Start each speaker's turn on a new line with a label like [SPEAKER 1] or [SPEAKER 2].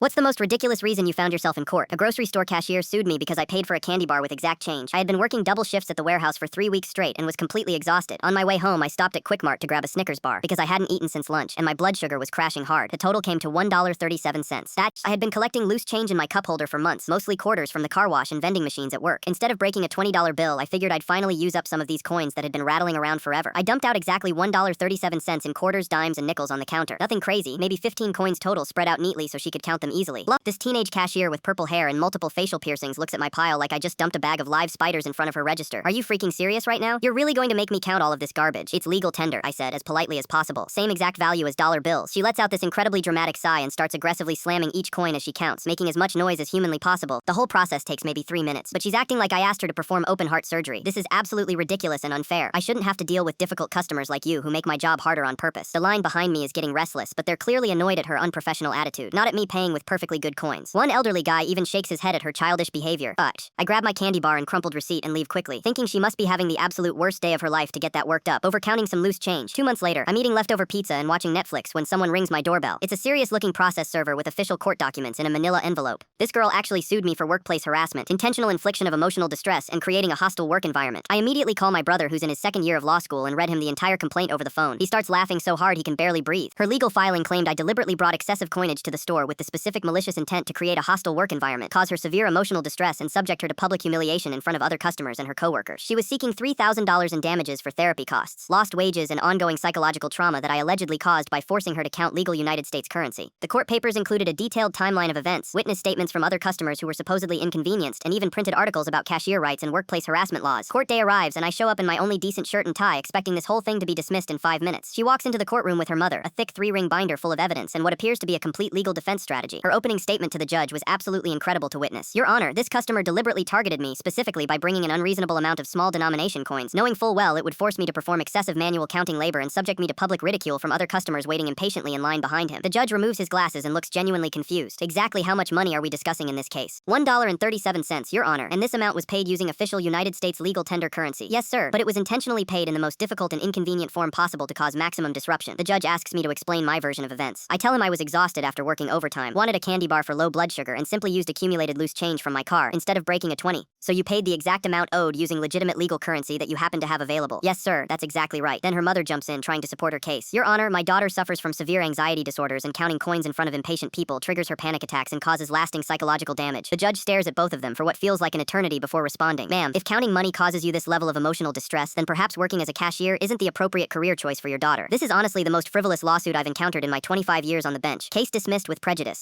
[SPEAKER 1] What's the most ridiculous reason you found yourself in court? A grocery store cashier sued me because I paid for a candy bar with exact change. I had been working double shifts at the warehouse for 3 weeks straight and was completely exhausted. On my way home, I stopped at Quick Mart to grab a Snickers bar because I hadn't eaten since lunch and my blood sugar was crashing hard. The total came to $1.37. I had been collecting loose change in my cup holder for months, mostly quarters from the car wash and vending machines at work. Instead of breaking a $20 bill, I figured I'd finally use up some of these coins that had been rattling around forever. I dumped out exactly $1.37 in quarters, dimes, and nickels on the counter. Nothing crazy, maybe 15 coins total spread out neatly so she could count them easily. This teenage cashier with purple hair and multiple facial piercings looks at my pile like I just dumped a bag of live spiders in front of her register. Are you freaking serious right now? You're really going to make me count all of this garbage? It's legal tender, I said, as politely as possible. Same exact value as dollar bills. She lets out this incredibly dramatic sigh and starts aggressively slamming each coin as she counts, making as much noise as humanly possible. The whole process takes maybe 3 minutes, but she's acting like I asked her to perform open heart surgery. This is absolutely ridiculous and unfair. I shouldn't have to deal with difficult customers like you who make my job harder on purpose. The line behind me is getting restless, but they're clearly annoyed at her unprofessional attitude, not at me paying with perfectly good coins. One elderly guy even shakes his head at her childish behavior. But I grab my candy bar and crumpled receipt and leave quickly, thinking she must be having the absolute worst day of her life to get that worked up over counting some loose change. 2 months later, I'm eating leftover pizza and watching Netflix when someone rings my doorbell. It's a serious-looking process server with official court documents in a manila envelope. This girl actually sued me for workplace harassment, intentional infliction of emotional distress, and creating a hostile work environment. I immediately call my brother, who's in his second year of law school, and read him the entire complaint over the phone. He starts laughing so hard he can barely breathe. Her legal filing claimed I deliberately brought excessive coinage to the store with the specific malicious intent to create a hostile work environment, cause her severe emotional distress, and subject her to public humiliation in front of other customers and her coworkers. She was seeking $3,000 in damages for therapy costs, lost wages, and ongoing psychological trauma that I allegedly caused by forcing her to count legal United States currency. The court papers included a detailed timeline of events, witness statements from other customers who were supposedly inconvenienced, and even printed articles about cashier rights and workplace harassment laws. Court day arrives, and I show up in my only decent shirt and tie, expecting this whole thing to be dismissed in 5 minutes. She walks into the courtroom with her mother, a thick 3-ring binder full of evidence and what appears to be a complete legal defense strategy. Her opening statement to the judge was absolutely incredible to witness. Your Honor, this customer deliberately targeted me, specifically by bringing an unreasonable amount of small denomination coins, knowing full well it would force me to perform excessive manual counting labor and subject me to public ridicule from other customers waiting impatiently in line behind him. The judge removes his glasses and looks genuinely confused. Exactly how much money are we discussing in this case? $1.37, Your Honor, and this amount was paid using official United States legal tender currency. Yes, sir, but it was intentionally paid in the most difficult and inconvenient form possible to cause maximum disruption. The judge asks me to explain my version of events. I tell him I was exhausted after working overtime, wanted a candy bar for low blood sugar, and simply used accumulated loose change from my car instead of breaking a 20. So you paid the exact amount owed using legitimate legal currency that you happen to have available. Yes, sir, that's exactly right. Then her mother jumps in, trying to support her case. Your Honor, my daughter suffers from severe anxiety disorders, and counting coins in front of impatient people triggers her panic attacks and causes lasting psychological damage. The judge stares at both of them for what feels like an eternity before responding. Ma'am, if counting money causes you this level of emotional distress, then perhaps working as a cashier isn't the appropriate career choice for your daughter. This is honestly the most frivolous lawsuit I've encountered in my 25 years on the bench. Case dismissed with prejudice.